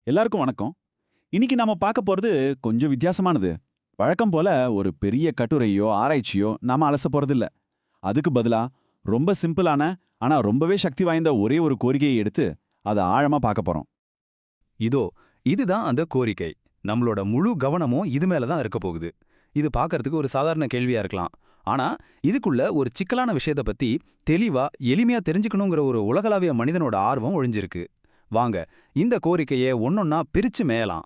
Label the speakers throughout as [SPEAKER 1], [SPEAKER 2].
[SPEAKER 1] எல்லாருக்கும் வணக்கம். இன்னைக்கு நாம பார்க்க போறது கொஞ்சம் வித்தியாசமானது. வழக்கம் போல ஒரு பெரிய கட்டுரையோ ஆராய்ச்சியோ நாம அலச போறதில்ல. அதுக்கு பதிலா ரொம்ப சிம்பிளான ஆனா ரொம்பவே சக்தி வாய்ந்த ஒரே ஒரு கோரிக்கையை எடுத்து அதை ஆழமா பார்க்க போறோம்.
[SPEAKER 2] இதோ இதுதான் அந்த கோரிக்கை. நம்மளோட முழு கவனமும் இது மேல தான் இருக்க போகுது. இது பார்க்கறதுக்கு ஒரு சாதாரண கேள்வியா இருக்கலாம். ஆனா இதுக்குள்ள ஒரு சிக்கலான விஷயத்தை பத்தி தெளிவா எளிமையா தெரிஞ்சுக்கணுங்கிற ஒரு உலகளாவிய மனிதனோட ஆர்வம் ஒளிஞ்சிருக்கு. வாங்க இந்த கோரிக்கையை ஒன்னொன்னா பிரிச்சு மேயலாம்.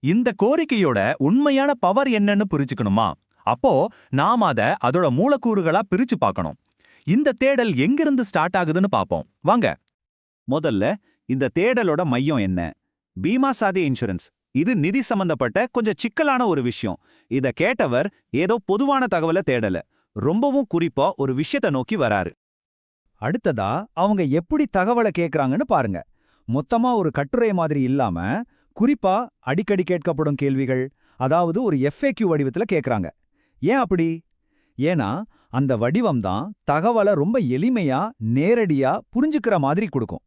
[SPEAKER 3] இந்த கோரிக்கையோட உண்மையான பவர் என்னன்னு புரிஞ்சுக்கணுமா? அப்போ நாம அதோட மூலக்கூறுகளா பிரிச்சு பார்க்கணும். இந்த தேடல் எங்கிருந்து ஸ்டார்ட் ஆகுதுன்னு பார்ப்போம். வாங்க. முதல்ல இந்த தேடலோட மையம் என்ன? பீமா சாதி இன்சூரன்ஸ். இது நிதி சம்பந்தப்பட்ட கொஞ்சம் சிக்கலான ஒரு விஷயம். இத கேட்டவர் ஏதோ பொதுவான தகவலை தேடல, ரொம்பவும் குறிப்பா ஒரு விஷயத்தை நோக்கி வராரு.
[SPEAKER 4] அடுத்ததா அவங்க எப்படி தகவலை கேட்கறாங்கன்னு பாருங்க. மொத்தமா ஒரு கட்டுரை மாதிரி இல்லாம குறிப்பா அடிக்கடி கேட்கப்படும் கேள்விகள், அதாவது ஒரு FAQ வடிவத்துல கேட்கறாங்க. ஏன் அப்படி? ஏன்னா அந்த வடிவம் தான் தகவலை ரொம்ப எளிமையா நேரடியா புரிஞ்சுக்கிற மாதிரி கொடுக்கும்.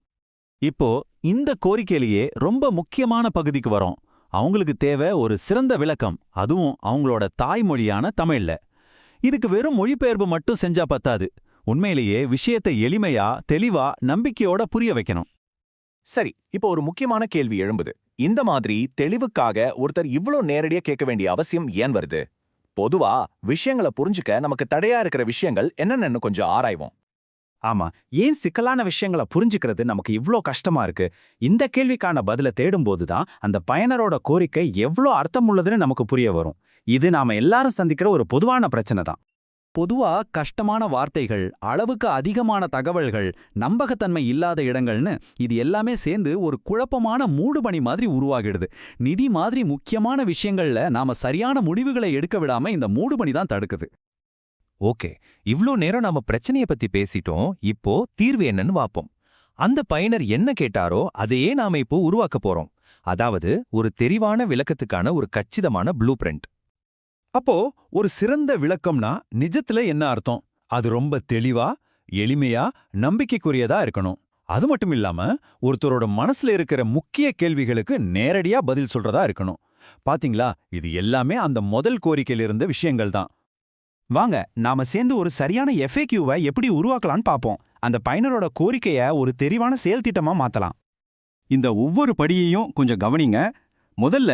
[SPEAKER 3] இப்போ இந்த கோரிக்கையிலேயே ரொம்ப முக்கியமான பகுதிக்கு வரோம். அவங்களுக்கு தேவை ஒரு சிறந்த விளக்கம், அதுவும் அவங்களோட தாய்மொழியான தமிழ்ல. இதுக்கு வெறும் மொழிபெயர்ப்பு மட்டும் செஞ்சா பத்தாது. உண்மையிலேயே விஷயத்தை எளிமையா தெளிவா நம்பிக்கையோட புரிய வைக்கணும்.
[SPEAKER 5] சரி, இப்போ ஒரு முக்கியமான கேள்வி எழும்புது. இந்த மாதிரி தெளிவுக்காக ஒருத்தர் இவ்ளோ நேரடியா கேட்க வேண்டிய அவசியம் ஏன் வருது? பொதுவா விஷயங்களை புரிஞ்சுக்க நமக்கு தடையா இருக்கிற விஷயங்கள் என்னென்னு கொஞ்சம் ஆராய்வோம்.
[SPEAKER 3] ஆமா, ஏன் சிக்கலான விஷயங்களை புரிஞ்சுக்கிறது நமக்கு இவ்ளோ கஷ்டமா இருக்கு? இந்த கேள்விக்கான பதில தேடும்போது தான் அந்த பயனரோட கோரிக்கை எவ்ளோ அர்த்தமுள்ளதுன்னு நமக்கு புரிய வரும். இது நாம எல்லாரும் சந்திக்கிற ஒரு பொதுவான பிரச்சனை தான். பொதுவா கஷ்டமான வார்த்தைகள், அளவுக்கு அதிகமான தகவல்கள், நம்பகத்தன்மை இல்லாத இடங்கள்னு இது எல்லாமே சேர்ந்து ஒரு குழப்பமான மூடுபனி மாதிரி உருவாகிடுது. நிதி மாதிரி முக்கியமான விஷயங்கள்ல நாம சரியான முடிவுகளை எடுக்க விடாம இந்த மூடுபனி தான் தடுக்குது.
[SPEAKER 6] ஓகே, இவ்ளோ நேரம் நாம பிரச்சனைய பத்தி பேசிட்டோம். இப்போ தீர்வு என்னன்னு வாப்போம். அந்த பயனர் என்ன கேட்டாரோ அதையே நாம இப்போ உருவாக்க போறோம். அதாவது ஒரு தெரிவான விளக்கத்துக்கான ஒரு கச்சிதமான ப்ளூ பிரிண்ட்.
[SPEAKER 1] அப்போ ஒரு சிறந்த விளக்கம்னா நிஜத்துல என்ன அர்த்தம்? அது ரொம்ப தெளிவா, எளிமையா, நம்பிக்கைக்குரியதா இருக்கணும். அது மட்டும் இல்லாம ஒருத்தரோட மனசுல இருக்கிற முக்கிய கேள்விகளுக்கு நேரடியா பதில் சொல்றதா இருக்கணும். பாத்தீங்களா, இது எல்லாமே அந்த முதல் கோரிக்கையில இருந்த விஷயங்கள் தான்.
[SPEAKER 3] வாங்க நாம சேர்ந்து ஒரு சரியான FAQ-வை எப்படி உருவாக்கலான்னு பார்ப்போம். அந்த பயனரோட கோரிக்கைய ஒரு தெரிவான செயல் திட்டமா மாத்தலாம்.
[SPEAKER 1] இந்த ஒவ்வொரு படியையும் கொஞ்சம் கவனிங்க. முதல்ல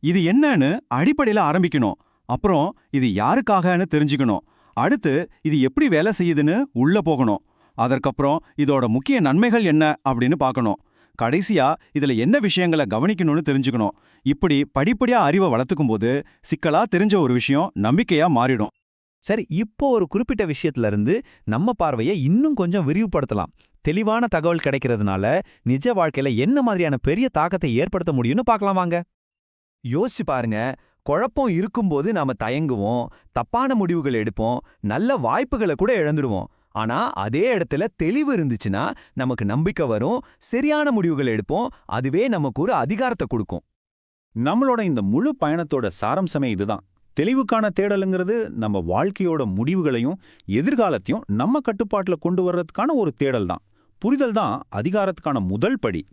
[SPEAKER 1] இது என்னன்னு அடிப்படையில ஆரம்பிக்கணும். அப்புறம் இது யாருக்காகன்னு தெரிஞ்சுக்கணும். அடுத்து இது எப்படி வேலை செய்யுதுன்னு உள்ள போகணும். அதற்கப்புறம் இதோட முக்கிய நன்மைகள் என்ன அப்படின்னு பார்க்கணும். கடைசியா இதுல என்ன விஷயங்களை கவனிக்கணும்னு தெரிஞ்சுக்கணும். இப்படி படிப்படியா அறிவை வளர்த்துக்கும் போது சிக்கலா தெரிஞ்ச ஒரு விஷயம் நம்பிக்கையா மாறிடும்.
[SPEAKER 3] சரி, இப்போ ஒரு குறிப்பிட்ட விஷயத்துல இருந்து நம்ம பார்வையை இன்னும் கொஞ்சம் விரிவுபடுத்தலாம். தெளிவான தகவல் கிடைக்கிறதுனால நிஜ வாழ்க்கையில என்ன மாதிரியான பெரிய தாக்கத்தை ஏற்படுத்த முடியும்னு பார்க்கலாம் வாங்க.
[SPEAKER 6] யோசிச்சு பாருங்க. குழப்பம் இருக்கும்போது நாம தயங்குவோம், தப்பான முடிவுகள் எடுப்போம், நல்ல வாய்ப்புகளை கூட இழந்துடுவோம். ஆனா அதே இடத்துல தெளிவு இருந்துச்சுன்னா நமக்கு நம்பிக்கை வரும், சரியான முடிவுகள் எடுப்போம். அதுவே நமக்கு ஒரு அதிகாரத்தை கொடுக்கும்.
[SPEAKER 1] நம்மளோட இந்த முழு பயணத்தோட சாரம்சமே இதுதான். தெளிவுக்கான தேடலுங்கிறது நம்ம வாழ்க்கையோட முடிவுகளையும் எதிர்காலத்தையும் நம்ம கட்டுப்பாட்டுல கொண்டு வர்றதுக்கான ஒரு தேடல் தான். புரிதல் தான் அதிகாரத்துக்கான முதல் படி.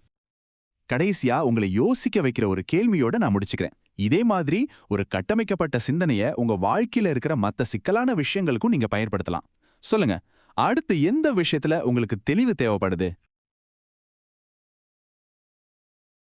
[SPEAKER 7] கடைசியா உங்களை யோசிக்க வைக்கிற ஒரு கேள்வியோட நான் முடிச்சுக்கிறேன். இதே மாதிரி ஒரு கட்டமைக்கப்பட்ட சிந்தனைய உங்க வாழ்க்கையில இருக்கிற மத்த சிக்கலான விஷயங்களுக்கும் நீங்க பயன்படுத்தலாம். சொல்லுங்க, அடுத்து எந்த விஷயத்துல உங்களுக்கு தெளிவு தேவைப்படுது?